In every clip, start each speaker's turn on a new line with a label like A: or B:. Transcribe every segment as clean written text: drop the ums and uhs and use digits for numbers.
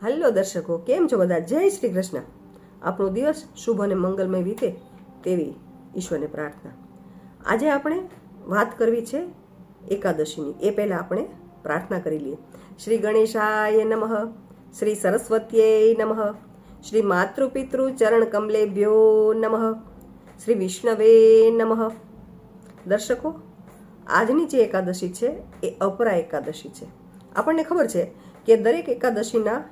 A: Hello દર્શકો, કેમ છો બધા? જય શ્રી કૃષ્ણ. આપણો દિવસ શુભ અને મંગલમય વીતે તેવી ઈશ્વરને પ્રાર્થના. આજે આપણે વાત કરવી છે એકાદશીની. એ પહેલાં આપણે પ્રાર્થના કરી લઈએ. શ્રી ગણેશાય નમઃ, શ્રી સરસ્વત્યે નમઃ, શ્રી માતૃપિતૃ ચરણ કમલેભ્યો નમઃ, શ્રી વિષ્ણવે નમઃ. દર્શકો, આજની જે એકાદશી છે એ અપરા એકાદશી છે. આપણને ખબર છે કે દરેક એકાદશીના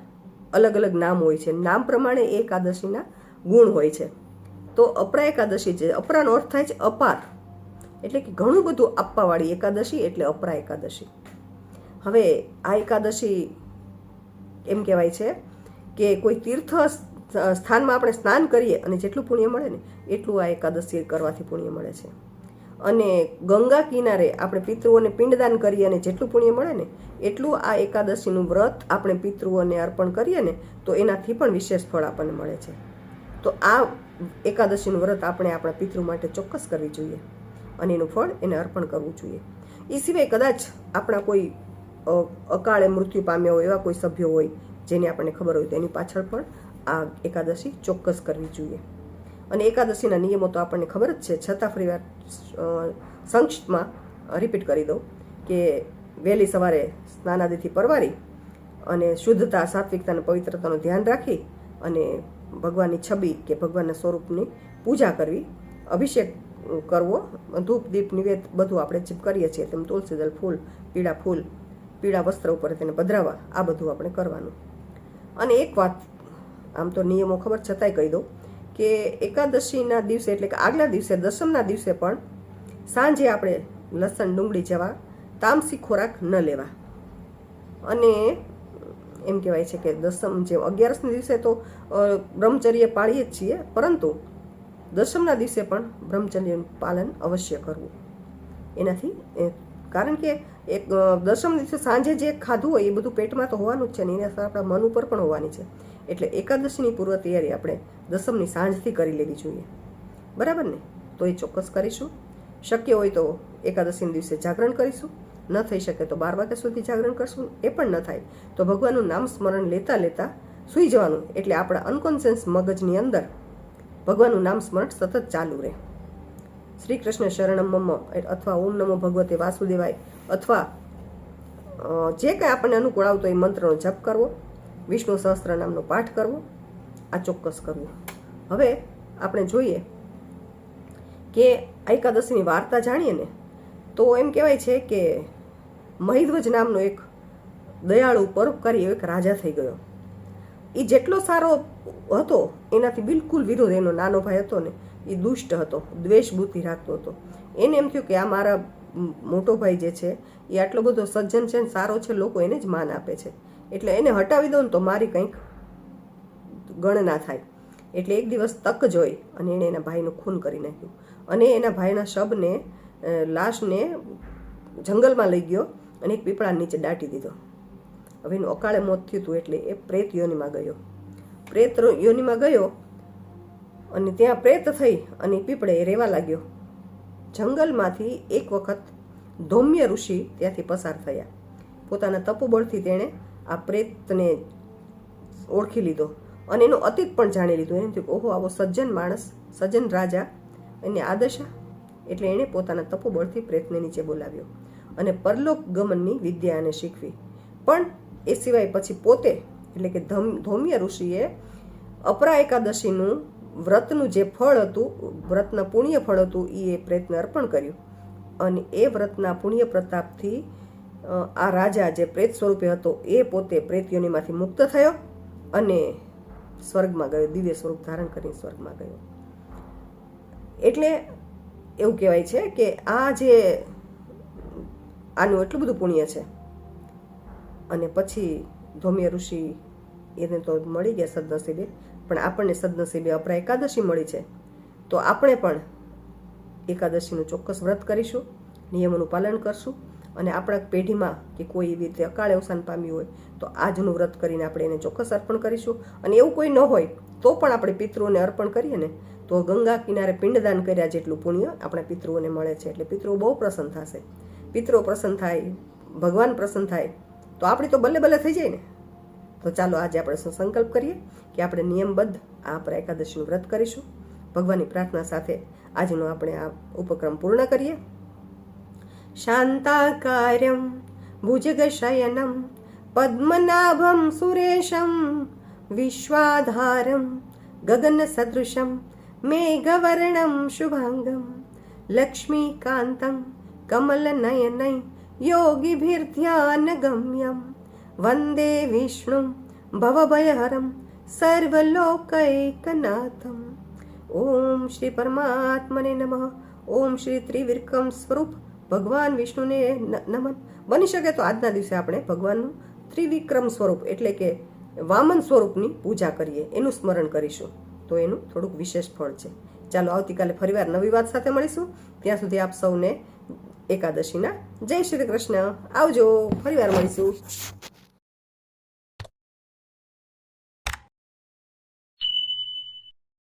A: અલગ અલગ નામ હોય છે. નામ પ્રમાણે એ એકાદશીના ગુણ હોય છે. તો અપરા એકાદશી છે. અપરાનો અર્થ થાય છે અપાર, એટલે કે ઘણું બધું આપવાવાળી એકાદશી એટલે અપરા એકાદશી. હવે આ એકાદશી એમ કહેવાય છે કે કોઈ તીર્થ સ્થાનમાં આપણે સ્નાન કરીએ અને જેટલું પુણ્ય મળે ને એટલું આ એકાદશી કરવાથી પુણ્ય મળે છે. અને ગંગા કિનારે આપણે પિતૃઓને પિંડદાન કરીએ અને જેટલું પુણ્ય મળે ને એટલું આ એકાદશીનું વ્રત આપણે પિતૃઓને અર્પણ કરીએ ને તો એનાથી પણ વિશેષ ફળ આપણને મળે છે. તો આ એકાદશીનું વ્રત આપણે આપણા પિતૃ માટે ચોક્કસ કરવી જોઈએ અને એનું ફળ એને અર્પણ કરવું જોઈએ. એ સિવાય કદાચ આપણા કોઈ અકાળે મૃત્યુ પામ્યા હોય એવા કોઈ સભ્યો હોય જેની આપણને ખબર હોય તો એની પાછળ પણ આ એકાદશી ચોક્કસ કરવી જોઈએ. અને એકાદશીના નિયમો તો આપણને ખબર જ છે, છતાં ફરીવાર સંક્ષિપ્તમાં રિપીટ કરી દઉં કે વહેલી સવારે સ્નાનાદિથી પરવારી અને શુદ્ધતા, સાત્વિકતા અને પવિત્રતાનું ધ્યાન રાખી અને ભગવાનની છબી કે ભગવાનના સ્વરૂપની પૂજા કરવી, અભિષેક કરવો, ધૂપ દીપ નિવેદ બધું આપણે જેમ કરીએ છીએ તેમ તુલસીદળ ફૂલ, પીળા વસ્ત્ર ઉપર તેને પધરાવવા, આ બધું આપણે કરવાનું. અને એક વાત, આમ તો નિયમો ખબર છતાંય કહી દઉં કે એકાદશીના દિવસે એટલે કે આગલા દિવસે દસમના દિવસે પણ સાંજે આપણે લસણ, ડુંગળી જેવા તામસી ખોરાક ન લેવા. અને એમ કહેવાય છે કે દસમ જેમ 11ના દિવસે તો બ્રહ્મચર્ય પાળીએ જ છીએ, પરંતુ દસમના દિવસે પણ બ્રહ્મચર્યનું પાલન અવશ્ય કરવું. એનાથી કારણ કે એક દસમ દિવસે સાંજે જે ખાધું હોય એ બધું પેટમાં તો હોવાનું જ છે ને એની અસર આપણા મન ઉપર પણ હોવાની છે. એટલે એકાદશીની પૂર્વ તૈયારી આપણે દસમની સાંજથી કરી લેવી જોઈએ. બરાબર ને? તો એ ચોક્કસ કરીશું. શક્ય હોય તો એકાદશીના દિવસે જાગરણ કરીશું, ન થઈ શકે તો 12 વાગ્યા સુધી જાગરણ કરશું. એ પણ ન થાય તો ભગવાનનું નામ સ્મરણ લેતા લેતા સૂઈ જવાનું, એટલે આપણા અનકોન્શિયસ મગજની અંદર ભગવાનનું નામ સ્મરણ સતત ચાલુ રહે. શ્રી કૃષ્ણ શરણમ મમ અથવા ઓમ નમો ભગવતે વાસુદેવાય અથવા જે કંઈ આપણને અનુકૂળ આવતો એ મંત્રનો જપ કરવો, વિષ્ણુ સહસ્ત્ર નામનો પાઠ કરવો, આ ચોક્કસ કરવું. હવે આપણે જોઈએ કે એકાદશીની વાર્તા જાણીએ ને તો એમ કહેવાય છે કે મહિધ્વજ નામનો એક દયાળુ પરોપકારી એક રાજા થઈ ગયો. એ જેટલો સારો હતો એનાથી બિલકુલ વિરોધ એનો નાનો ભાઈ હતો ને એ દુષ્ટ હતો, દ્વેષ બુદ્ધિ રાખતો હતો. એને એમ થયું કે આ મારા મોટો ભાઈ જે છે એ આટલો બધો સજ્જન છે ને સારો છે, લોકો એને જ માન આપે છે, એટલે એને હટાવી દો ને તો મારી કંઈક ગણના થાય. એટલે એક દિવસ તક જોઈ અને એણે એના ભાઈનું ખૂન કરી નાખ્યું અને એના ભાઈના શબને, લાશને જંગલમાં લઈ ગયો અને એક પીપળા નીચે દાટી દીધો. હવે એનું અકાળે મોત થયું હતું એટલે એ પ્રેત યોનિમાં ગયો. પ્રેત યોનિમાં ગયો અને ત્યાં પ્રેત થઈ અને પીપળે રહેવા લાગ્યો. જંગલમાંથી એક વખત ધૌમ્ય ઋષિ ત્યાંથી પસાર થયા. પોતાના તપોબળથી તેણે આ પ્રેતને ઓળખી લીધો અને એનો અતીત પણ જાણી લીધું. એને થયું ઓહો, આવો સજ્જન માણસ, સજ્જન રાજા, એને આ દશા. એટલે એણે પોતાના તપોબળથી પ્રેતને નીચે બોલાવ્યો અને પરલોક ગમનની વિદ્યા એને શીખવી. પણ એ સિવાય પછી પોતે એટલે કે ધૌમ્ય ઋષિએ અપરા એકાદશીનું વ્રતનું જે ફળ હતું, વ્રતના પુણ્ય ફળ હતું, એ પ્રેતને અર્પણ કર્યું અને એ વ્રતના પુણ્ય પ્રતાપથી આ રાજા જે પ્રેત સ્વરૂપે હતો એ પોતે પ્રેત યોનિમાંથી મુક્ત થયો અને સ્વર્ગમાં ગયો, દિવ્ય સ્વરૂપ ધારણ કરીને સ્વર્ગમાં ગયો. એટલે એવું કહેવાય છે કે આ જે આનું એટલું બધું પુણ્ય છે. અને પછી ધૌમ્ય ઋષિ એને તો મળી ગયા સદનસીબે, પણ આપણને સદનસીબે અપરા એકાદશી મળી છે. તો આપણે પણ એકાદશીનું ચોક્કસ વ્રત કરીશું, નિયમોનું પાલન કરશું અને આપણા પેઢીમાં કે કોઈ એવી રીતે અકાળે અવસાન પામ્યું હોય તો આજનું વ્રત કરીને આપણે એને ચોક્કસ અર્પણ કરીશું. અને એવું કોઈ ન હોય તો પણ આપણે પિતૃઓને અર્પણ કરીએ ને તો ગંગા કિનારે પિંડદાન કર્યા જેટલું પુણ્ય આપણા પિતૃઓને મળે છે. એટલે પિતૃઓ બહુ પ્રસન્ન થશે. પિતૃઓ પ્રસન્ન થાય, ભગવાન પ્રસન્ન થાય તો આપણી તો બલ્લે બલ્લે થઈ જાય ને. તો ચાલો આજે આપણે સંકલ્પ કરીએ કે આપણે નિયમબદ્ધ આ એકાદશીનું વ્રત કરીશું. ભગવાનની પ્રાર્થના સાથે આજનો આપણે આ ઉપક્રમ પૂર્ણ કરીએ. શાંતાકાર્યમ ભુજગશયનમ પદ્મનાભમ સુરેશમ વિશ્વાધારમ ગગનસદૃશમ મેઘવર્ણમ શુભાંગમ લક્ષ્મીકાંતમ કમલનયનૈ યોગીભિર્ધ્યાનગમ્યમ વંદે વિષ્ણું ભવભયહરમ સર્વલોકૈકનાથમ. ઓમ શ્રી પરમાત્મને નમઃ. ઓમ શ્રી ત્રિવિક્રમ સ્વરૂપ ભગવાન વિષ્ણુને નમન. બની શકે તો આજના દિવસે આપણે ભગવાનનું ત્રિવિક્રમ સ્વરૂપ એટલે કે વામન સ્વરૂપની પૂજા કરીએ, એનું સ્મરણ કરીશું તો એનું થોડુંક વિશેષ ફળ છે. ચાલો આવતીકાલે ફરીવાર નવી વાત સાથે મળીશું. ત્યાં સુધી આપ સૌને એકાદશીના જય શ્રી કૃષ્ણ. આવજો, ફરીવાર મળીશું.